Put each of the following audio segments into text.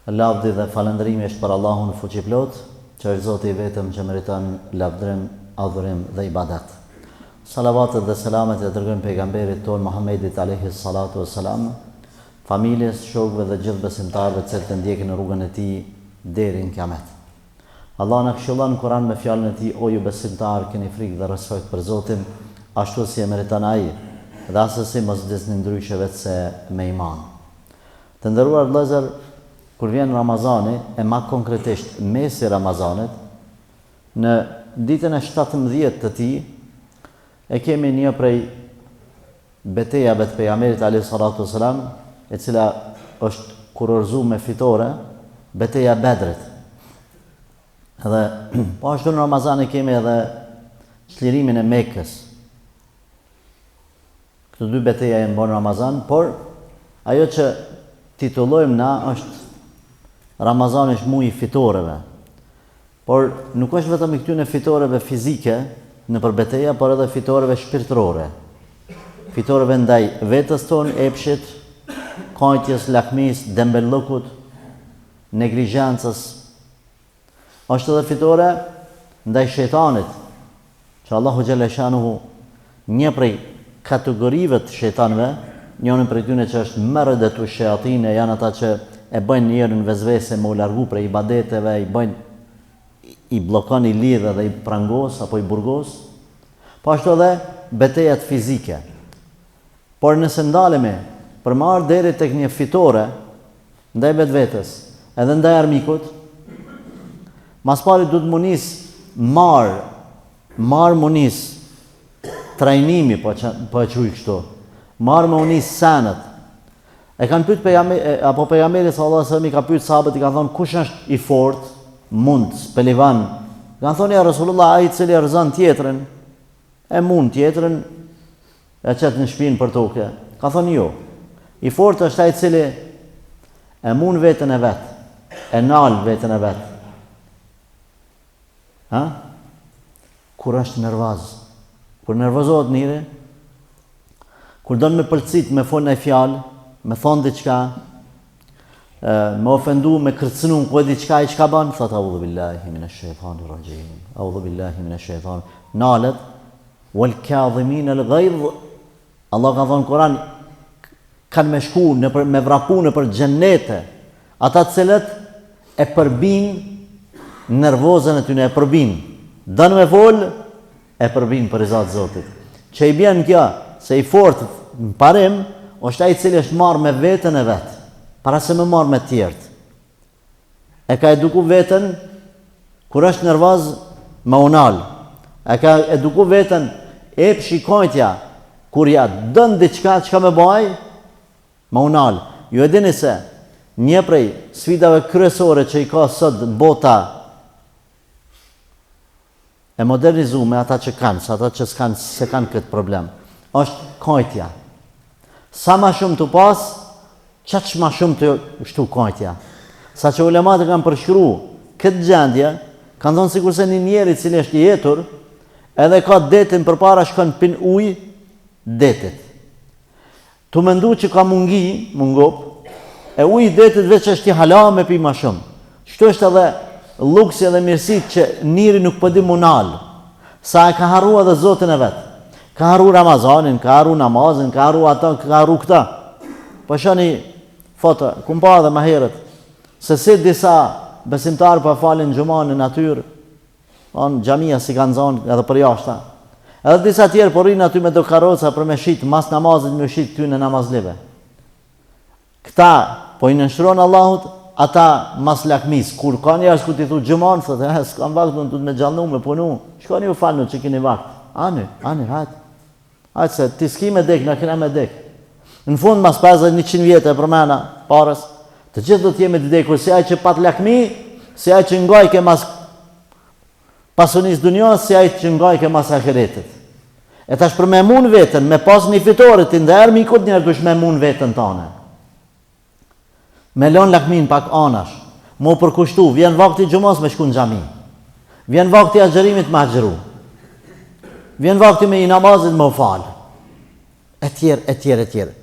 Lavdi dhe falëndërimi është për Allahun fuqiplot, që është Zoti i vetëm që meriton lavdrim, adhurim dhe ibadat. Salavatet dhe selamet e dërgojmë pejgamberit ton Muhammedit alayhi salatu wassalam, familjes, shokëve dhe gjithë besimtarëve që ndjekin rrugën e tij deri në kiamet. Allah na këshillon në Kur'an me fjalën e tij: o ju besimtarë, keni frikë dhe respekt për Zotin, ashtu si e meriton ai, dhe asesi mos vdesni ndryshe vetë se me iman. Të nderuar vëllezër, kur vjen Ramazani, e ma konkretisht mesi Ramazanit, në ditën e 17 të tij, e kemi një prej betejave të pejgamberit alayhi salatu wasalam, e cila është kurorzuar me fitore, beteja e Bedrit. Edhe po ashtu në Ramazan kemi edhe çlirimin e Mekës. Këto dy beteja janë në Ramazan, por ajo që titullojmë na është Ramazani është muji i fitoreve. Por nuk është vetëm i këtyre fitoreve fizike në përbeteja, por edhe fitoreve shpirtërore. Fitoreve ndaj vetës tonë, epshit, kajtjes, lakmis, dembellukut, negligjencës. Është edhe fitore ndaj shejtanit, që Allahu xhalla shanuhu një prej kategorive të shejtanëve, njërin prej tyre që është marradatu shayatin, janë ata që e bëjnë njerën vezvese me u largu prej ibadeteve, i blokon, i lidhe dhe i prangos apo i burgos. Po ashtu edhe betejat fizike. Por nëse ndalemi për marrë deri tek një fitore ndaj vetvetes, edhe ndaj armikut, mas pari du të munis marë munis trajnimi, po e quj kështu, marë me unis sanët. E kanë pyet pejgamberi sallallahu alajhi wasallam, i ka pyet sahabët, i kanë thonë kush është i fortë, mund, pelivan. Kanë thonë ja Rasulullah, ai i cili rrezon tjetrën, e mund tjetrën, e çet në shtëpinë për tokë. Ka thonë jo. I fortë është ai i cili e mund veten e vet, e nal veten e vet. Ha? Kur është nervoz, kur nervozohet njëri, kur don me pëlcit, me fol në fjalë, me thonë diçka, me ofendu, me kërcënu, ku e diçka i çka bën, thot audhu billahi minash shaitanir rajim, audhu billahi minash shaitan, nalet, wal kadhimin al ghaidh. Allah ka thonë Kur'an, kanë me shku, me vrapu në për xhennete, ata të cilët e përbin nervozën e tyre, e përbin, dën me fol, e përbin për izat Zotit. Që i bjen kjo, se i fort në parim, është ai i cili është marrë me veten e vet, para se me marrë me të tjerët. E ka eduku veten, kur është nervoz, me unal. E ka eduku veten, shikojtja, kur ja dën diçka çka me baj, me unal. Ju e dini se një prej sfidave kryesore që i ka sot bota e modernizuar, ata që kanë, ata që se kanë këtë problem, është kajtja. Sa ma shumë të pas, që ma shumë të shtu kajtja. Sa që ulemat e kanë përshkru këtë gjendje, kanë thonë sikur se një njeri cili është i jetur, edhe ka detin për para shkon pin ujë detit. Tu mendu që ka mungop, e ujë detit veç është i hala me pi ma shumë. Shtu është edhe luksi edhe mirësit që njëri nuk pëdi munal, sa e ka harrua dhe Zotin e vetë. Ka harru Ramazanin, ka harru namazin, ka harru ata, ka harru këta. Po shani foto, kum pa edhe më herët, se si disa besimtarë pa falin xhuman në natyrë, xhamia si kanë zonë edhe për jashta. Edhe disa tjerë po rrinë aty me do karroca për me shit mas namazit, me shit ty në namazlive. Këta po i nënshtronë Allahut, ata mas lakmis, kur ka njerëz ku ti thu xhuman, thotë, s'kam vakt, unë du të me gjallnu, me punu. Shkoni u falnu që keni vakt. Ani, hajtë. Hajtë se ti s'ki me dek, në kena me dek. Në fund, mas 50-100 vjetë e përmena parës, të gjithë do t'jemi të dekur, si aj që pat lakmi, si aj që ngajke mas pasunis dunjohës, si aj që ngajke mas ahiretit. E tash për me mun vetën, me pas një fitorit, të ndërë mikut njerë dush me mun vetën tane. Me lon lakmin pak anash, mu përkushtu, vjen vakti gjumos me shku në xhami, vjen vakti agjerimit me agjeru, vjen vakti me i namazit me u falë, e tjerë.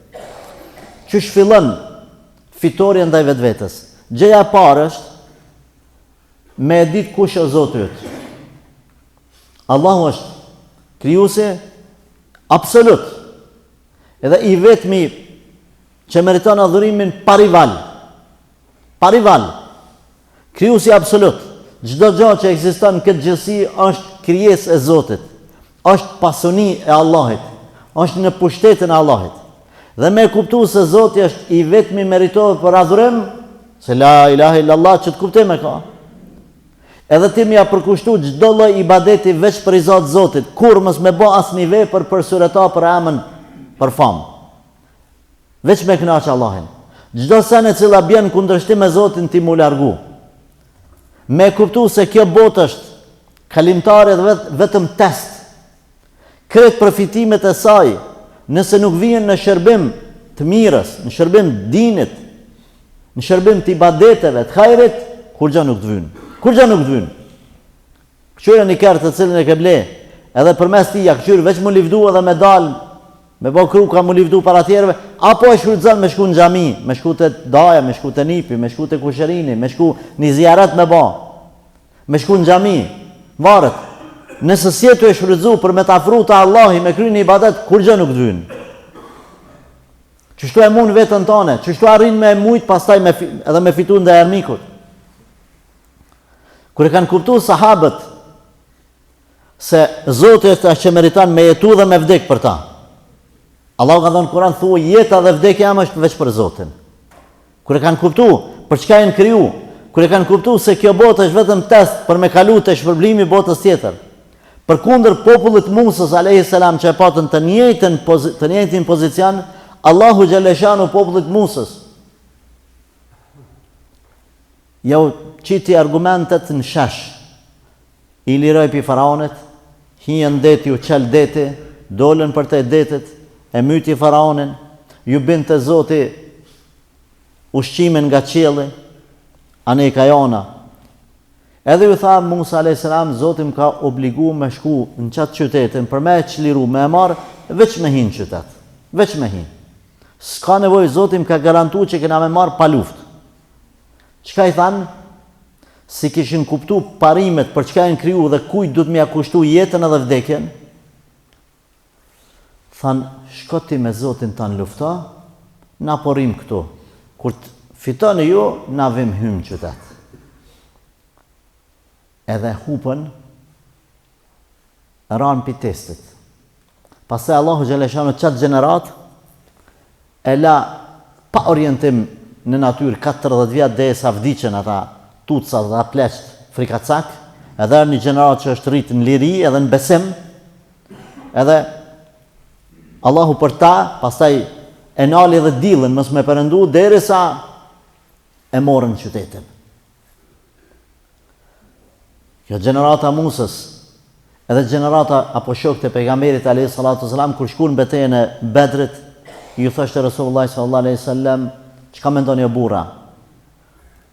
Qysh fillon fitorja ndaj vetvetes? Gjëja e parë është me e ditë kush është Zoti yt. Allahu është krijuesi absolut, edhe i vetmi që meriton adhurimin pa rival. Pa rival. Krijuesi absolut. Çdo gjë që ekziston në këtë gjësi është krijesë e Zotit. Është pasuni e Allahit. Është në pushtetin e Allahit. Dhe me kuptu se Zoti është i vetmi meritohet për adhurim, se la ilaha illallah që të kuptim e ka. Edhe ti mja përkushtu çdo lloj ibadeti veç për i Zotit Zotit, kur mos me bë asnjë vepër për sureta, për emën, për famë. Veç me kënaqë Allahin. Çdo sen e cila bjen kundërshtim me Zotin ti mu largu. Me kuptu se kjo botë është kalimtare dhe vetëm test. Kretë përfitimet e saj, nëse nuk vijen në shërbim të mirës, në shërbim dinit, në shërbim të ibadeteve, të hajrit, kur gjë nuk të vynë. Kur gjë nuk të vynë. Këqyre një kërë të cilin e ke ble, edhe përmes ti ja këqyre veç mu livdu edhe me dalë, me bo kruka mu livdu para tjereve, apo e shfrytëzon me shku në xhami, me shku të daja, me shku të nipi, me shku të kusherini, me shku një zjaret me bo, me shku në xhami, varet. Nëse si e të e shfrytëzu për me të afru të Allahi, me kry një ibadet, kur gjë nuk të vynë. Qështu e mund vetën tone, qështu arrin me mujt, pastaj edhe me fitu ndaj armikut. Kër e kanë kuptu sahabët se Zoti është që meriton me jetu dhe me vdek për ta. Allahu ka thënë Kur'an, thuaj jeta dhe vdekja jam është veç për Zotin. Kër e kanë kuptu për çka janë kriju, kër e kanë kuptu se kjo botë është vetëm test për me kalu të shpërblimi botës tjetër. Përkundër popullit Musës alayhis salam që e patën të njëjtin pozicion, Allahu xhaleshanu popullit Musës jau qiti argumentet në shesh. I liroj pi faraonit, hijën deti u qel deti, dolën për te detit, e myti faraonin, ju binte Zoti ushqimin nga qielli, anë i ka jona. Edhe ju tha Musa a.s. Zoti më ka obligu me shku në qatë qytetin, për me e qliru, me e marë, veç me hinë qytet. Veç me hinë. S'ka nevoj, Zoti më ka garantu që kena me marë pa luft. Qka i thanë? Si kishin kuptu parimet për çka janë kriju dhe kujt du të mja kushtu jetën edhe vdekjen, thanë, shko ti me Zotin tanë lufta, na porim këtu. Kur të fitoni ju, na vim hymë qytet. Edhe hupën, ranë pi testit. Pastaj Allahu xhaleshanu qatë gjenerat, e la pa orientim në natyrë 40 vjetë dhe sa vdiqen ata tutsa dhe pleqt frikacak, edhe një gjenerat që është rritë në liri edhe në besim, edhe Allahu për ta, pastaj e nali dhe dilën mës me përëndu, deri sa e morën qytetin. Kjo gjenerata Musës, edhe gjenerata apo shokët e pejgamberit alayhi salatu sallam, kur shkuan në betejën e Bedrit, ju thoshte Resulullah sallallahu alaihi wasallam, çka mendoni o burra?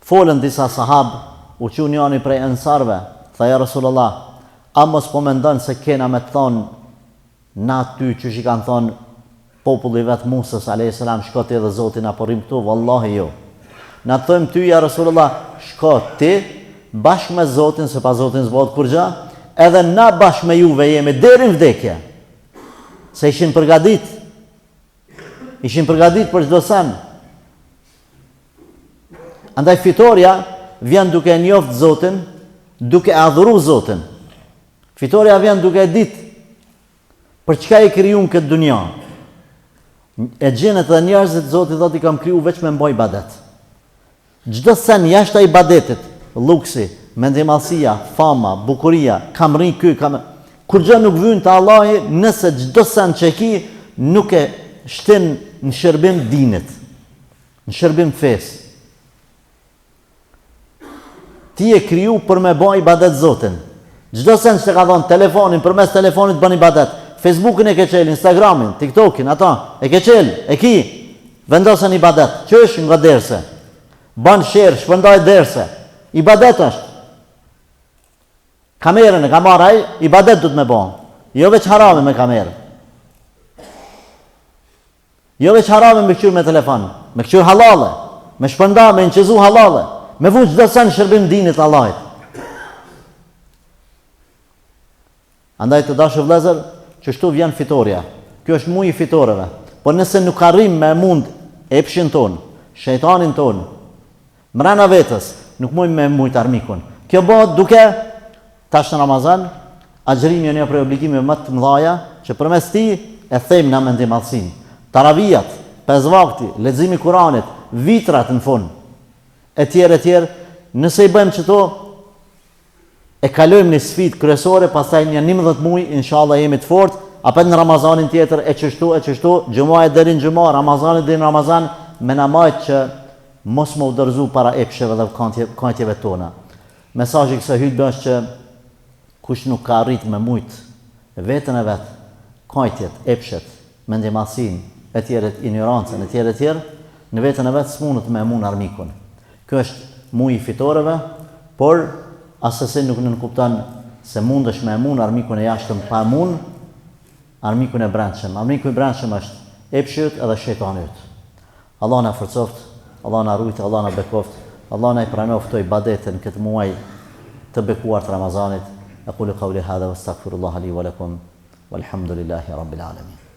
Folën disa sahab, u qu njani prej ensarve, tha ja Resulullah, a mos po mendon se kena me të thonë na ty që shi kanë thonë populli vetë Musës a.s. shko ti dhe Zotin apo rrim këtu, vallahi jo. Na thëmë ty ja Resulullah, shko ti, bashkë me Zotin, se pa Zotin zbot kur gja, edhe na bashkë me juve jemi deri në vdekje. Se ishin përgadit për çdo sen. Andaj fitoria vjen duke njoft Zotin, duke adhuru Zotin. Fitoria vjen duke dit për çka i kriju në këtë dunja. E gjenet dhe njerëzit Zoti thot i kam kriju veç me mboj ibadet. Çdo sen jashtë ai ibadetit, luksi, mendimallësia, fama, bukuria, kam rri ky, kur gjë nuk vjen te Allahi, nëse çdo sen që ki nuk e shtin në shërbim dinit, në shërbim fesë. Ti e kriju për me bë ibadet Zotin. Çdo sen që ka dhënë telefonin, përmes telefonit bën ibadet. Facebookin e ke qel, Instagramin, TikTokin, ata e ke qel, e ki, vendosën ibadet. Qësh nga derse? Ban share, shpërndaj derse. Ibadet është. Kamerën e ka marrë ai, ibadet du të me bën. Jo veç harami me kamerë. Jo veç harami me këqyr me telefon, me këqyr halale, me shpërnda, me nqezu halale, me vu çdo sa në shërbim dinit Allahit. Andaj të dashur vëllezër, që shtu vjen fitoria. Kjo është muji i fitoreve. Por nëse nuk arrim me mund epshin ton, shejtanin ton, mrena vetës, nuk mujmë me mujt armikun. Kjo bëhet duke tash në Ramazan, agjërimi është një prej obligimeve më të mëdha që përmes tij e them na mendim madhsin. Taravijat, 5 vakti, leximi i Kuranit, vitrat në fund, etj, nëse i bëjmë çto, e kalojmë në sfidë kryesore, pastaj në 11 muaj inshallah jemi të fortë, apo në Ramazanin tjetër e çështu, xhumaja deri në xhumë, Ramazani deri në Ramazan, me namaz që mos më udhërzu para epsheve dhe kantjeve tona. Mesazhi i kësaj hutbe është që kush nuk ka arrit me mujt veten e vet, kantjet, epshet, mendimallsin, etj, ignorancën, etj, në veten e vet s'mundet me mund armikun. Ky është muji i fitoreve, por asesi nuk nënkupton se mundesh me mund armikun e jashtëm pa mund armikun e brendshëm. Armiku i brendshëm është epshyt edhe shejtani yt. Allah na forcoft, Allah na rujt, Allah na bekoft, Allah na i pranoft të ibadetin këtë muaj të bekuar të Ramazanit. Aqulu qawli hadha wastaghfirullaha li wa lakum walhamdulillahi rabbil alamin.